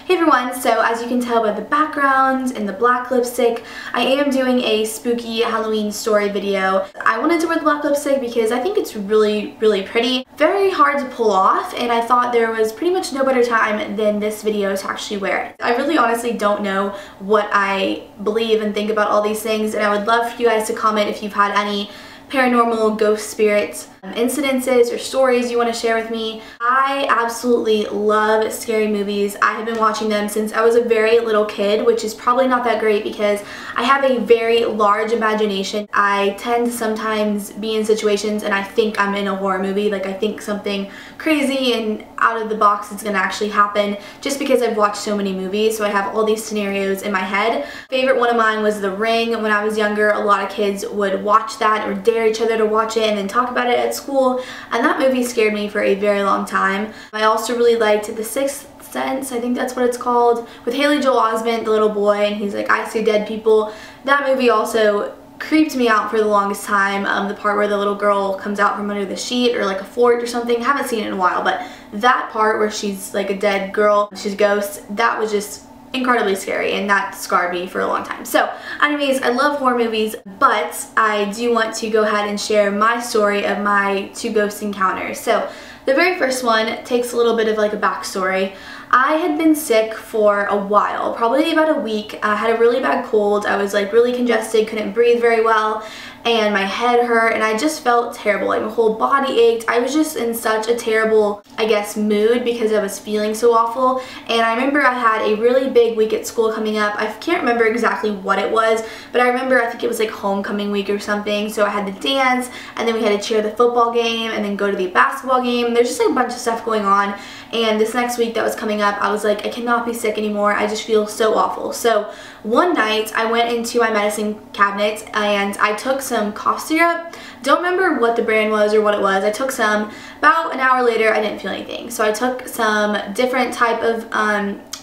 Hey everyone, so as you can tell by the background and the black lipstick, I am doing a spooky Halloween story video. I wanted to wear the black lipstick because I think it's really pretty. Very hard to pull off, and I thought there was pretty much no better time than this video to actually wear it. I really honestly don't know what I believe and think about all these things, and I would love for you guys to comment if you've had any paranormal, ghost spirits, incidences or stories you want to share with me. I absolutely love scary movies. I have been watching them since I was a very little kid, which is probably not that great because I have a very large imagination. I tend to sometimes be in situations and I think I'm in a horror movie, like I think something crazy and out of the box is gonna actually happen just because I've watched so many movies, so I have all these scenarios in my head. Favorite one of mine was The Ring. When I was younger, a lot of kids would watch that or dare each other to watch it and then talk about it at school, and that movie scared me for a very long time. I also really liked The Sixth Sense, I think that's what it's called, with Haley Joel Osment, the little boy, and he's like, I see dead people. That movie also creeped me out for the longest time. The part where the little girl comes out from under the sheet or like a fort or something. Haven't seen it in a while, but that part where she's like a dead girl, she's a ghost, that was just incredibly scary, and that scarred me for a long time. So anyways, I love horror movies, but I do want to go ahead and share my story of my two ghost encounters. So the very first one takes a little bit of like a backstory. I had been sick for a while, probably about a week. I had a really bad cold. I was like really congested, couldn't breathe very well, and my head hurt, and I just felt terrible. Like my whole body ached. I was just in such a terrible, I guess, mood because I was feeling so awful. And I remember I had a really big week at school coming up. I can't remember exactly what it was, but I remember I think it was like homecoming week or something. So I had to dance, and then we had to cheer the football game, and then go to the basketball game. There's just like a bunch of stuff going on. And this next week that was coming up, I was like, I cannot be sick anymore. I just feel so awful. So one night I went into my medicine cabinet and I took some cough syrup. Don't remember what the brand was or what it was. I took some. About an hour later, I didn't feel anything. So I took some different type of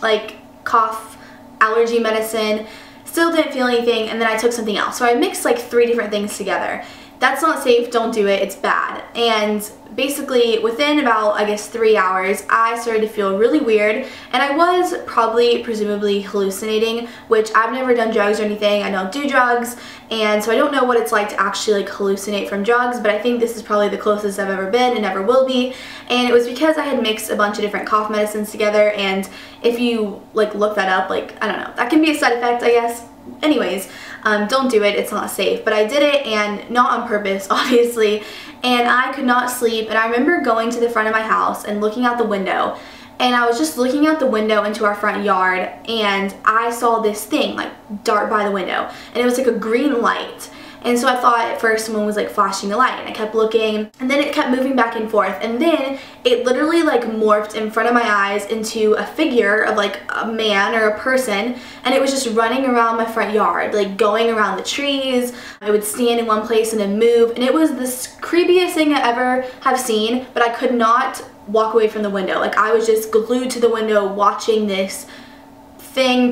like cough allergy medicine. Still didn't feel anything, and then I took something else. So I mixed like 3 different things together. That's not safe, don't do it, it's bad. And basically within about, I guess, 3 hours, I started to feel really weird, and I was probably presumably hallucinating, which I've never done drugs or anything. I don't do drugs, and so I don't know what it's like to actually like hallucinate from drugs, but I think this is probably the closest I've ever been and ever will be. And it was because I had mixed a bunch of different cough medicines together, and if you like look that up, like, I don't know, that can be a side effect, I guess. Anyways, don't do it, it's not safe. But I did it, and not on purpose, obviously, and I could not sleep. And I remember going to the front of my house and looking out the window, and I was just looking out the window into our front yard, and I saw this thing like dart by the window, and it was like a green light. And so I thought at first someone was like flashing a light, and I kept looking, and then it kept moving back and forth, and then it literally like morphed in front of my eyes into a figure of like a man or a person, and it was just running around my front yard, like going around the trees. I would stand in one place and then move, and it was the creepiest thing I ever have seen, but I could not walk away from the window. Like I was just glued to the window watching this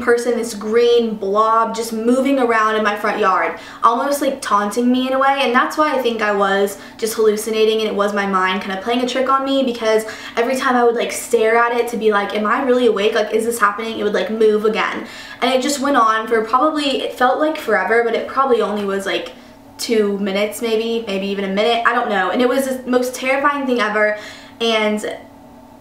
person, this green blob just moving around in my front yard, almost like taunting me in a way. And that's why I think I was just hallucinating, and it was my mind kind of playing a trick on me, because every time I would like stare at it to be like, am I really awake? Like, is this happening? It would like move again. And it just went on for probably, it felt like forever, but it probably only was like 2 minutes, maybe even a minute, I don't know. And it was the most terrifying thing ever. And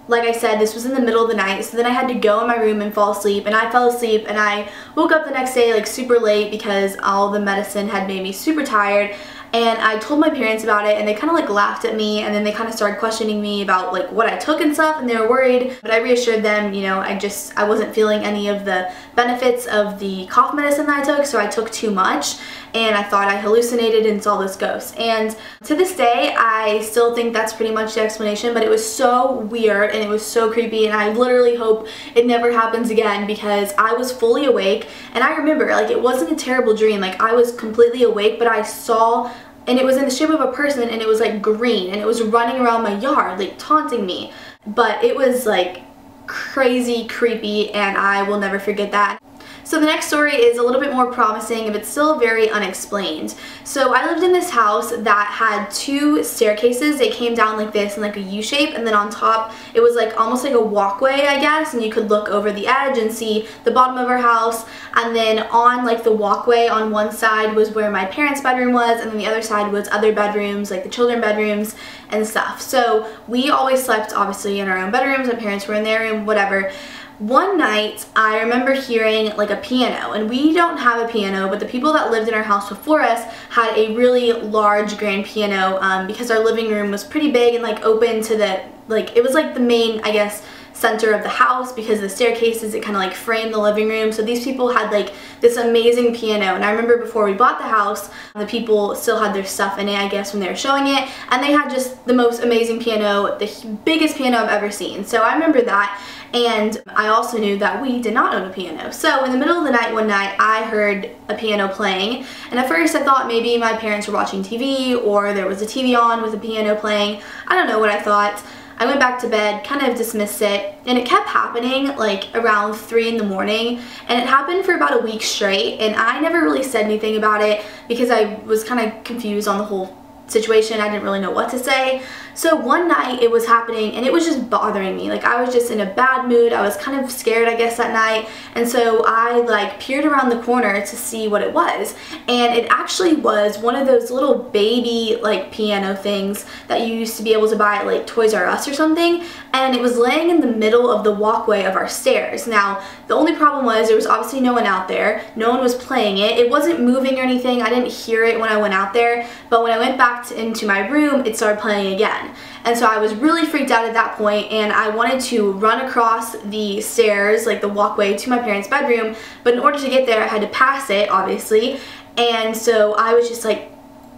like I said, this was in the middle of the night, so then I had to go in my room and fall asleep, and I fell asleep, and I woke up the next day like super late because all the medicine had made me super tired. And I told my parents about it, and they kind of like laughed at me, and then they kind of started questioning me about like what I took and stuff, and they were worried. But I reassured them, you know, I wasn't feeling any of the benefits of the cough medicine that I took, so I took too much, and I thought I hallucinated and saw this ghost. And to this day, I still think that's pretty much the explanation, but it was so weird and it was so creepy, and I literally hope it never happens again, because I was fully awake, and I remember like it wasn't a terrible dream. Like I was completely awake, but I saw, and it was in the shape of a person, and it was like green, and it was running around my yard like taunting me. But it was like crazy creepy, and I will never forget that. So the next story is a little bit more promising, but still very unexplained. So I lived in this house that had 2 staircases. They came down like this in like a U shape, and then on top it was like almost like a walkway, I guess, and you could look over the edge and see the bottom of our house. And then on like the walkway on one side was where my parents' bedroom was, and then the other side was other bedrooms, like the children bedrooms and stuff. So we always slept obviously in our own bedrooms. My parents were in their room, whatever. One night, I remember hearing like a piano, and we don't have a piano, but the people that lived in our house before us had a really large grand piano because our living room was pretty big and like open to the, like, it was like the main, I guess, center of the house because the staircases, it kind of like framed the living room. So these people had like this amazing piano, and I remember before we bought the house, the people still had their stuff in it, I guess, when they were showing it, and they had just the most amazing piano, the biggest piano I've ever seen. So I remember that. And I also knew that we did not own a piano. So in the middle of the night one night, I heard a piano playing, and at first I thought maybe my parents were watching TV or there was a TV on with a piano playing. I don't know what I thought. I went back to bed, kind of dismissed it, and it kept happening like around 3 in the morning, and it happened for about a week straight, and I never really said anything about it because I was kind of confused on the whole situation. I didn't really know what to say. So one night it was happening, and it was just bothering me. Like, I was just in a bad mood. I was kind of scared, I guess, that night, and so I like peered around the corner to see what it was, and it actually was one of those little baby like piano things that you used to be able to buy at like Toys R Us or something, and it was laying in the middle of the walkway of our stairs. Now, the only problem was there was obviously no one out there. No one was playing it. It wasn't moving or anything. I didn't hear it when I went out there, but when I went back into my room, it started playing again. And so I was really freaked out at that point, and I wanted to run across the stairs, like the walkway to my parents' bedroom, but in order to get there I had to pass it, obviously, and so I was just like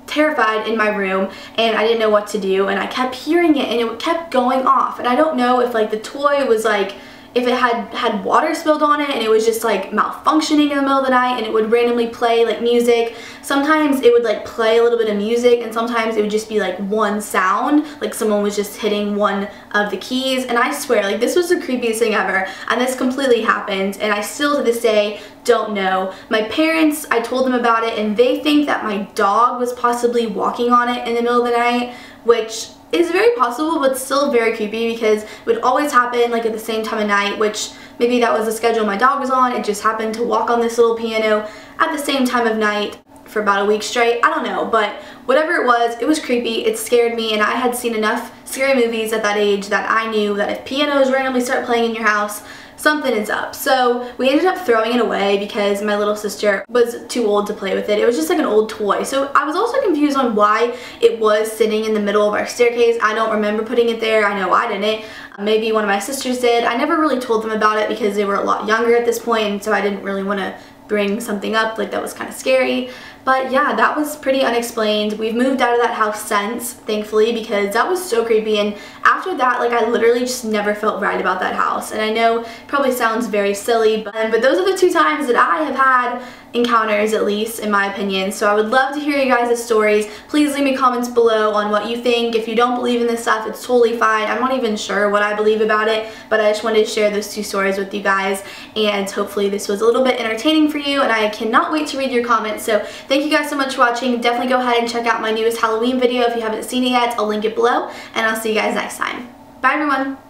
terrified in my room, and I didn't know what to do, and I kept hearing it, and it kept going off, and I don't know if like the toy was like, if it had water spilled on it and it was just like malfunctioning in the middle of the night, and it would randomly play like music. Sometimes it would like play a little bit of music, and sometimes it would just be like one sound, like someone was just hitting one of the keys. And I swear, like, this was the creepiest thing ever, and this completely happened, and I still to this day don't know. My parents, I told them about it, and they think that my dog was possibly walking on it in the middle of the night, which is very possible, but still very creepy because it would always happen like at the same time of night, which maybe that was the schedule my dog was on. It just happened to walk on this little piano at the same time of night for about a week straight. I don't know, but whatever it was creepy. It scared me, and I had seen enough scary movies at that age that I knew that if pianos randomly start playing in your house, something is up. So we ended up throwing it away because my little sister was too old to play with it. It was just like an old toy. So I was also confused on why it was sitting in the middle of our staircase. I don't remember putting it there. I know I didn't. Maybe one of my sisters did. I never really told them about it because they were a lot younger at this point, and so I didn't really want to bring something up like that was kind of scary. But yeah, that was pretty unexplained. We've moved out of that house since, thankfully, because that was so creepy, and after that, like, I literally just never felt right about that house. And I know it probably sounds very silly, but those are the 2 times that I have had encounters, at least in my opinion. So I would love to hear you guys' stories. Please leave me comments below on what you think. If you don't believe in this stuff, it's totally fine. I'm not even sure what I believe about it, but I just wanted to share those 2 stories with you guys, and hopefully this was a little bit entertaining for you, and I cannot wait to read your comments. So thank you guys so much for watching. Definitely go ahead and check out my newest Halloween video if you haven't seen it yet. I'll link it below, and I'll see you guys next time. Bye everyone!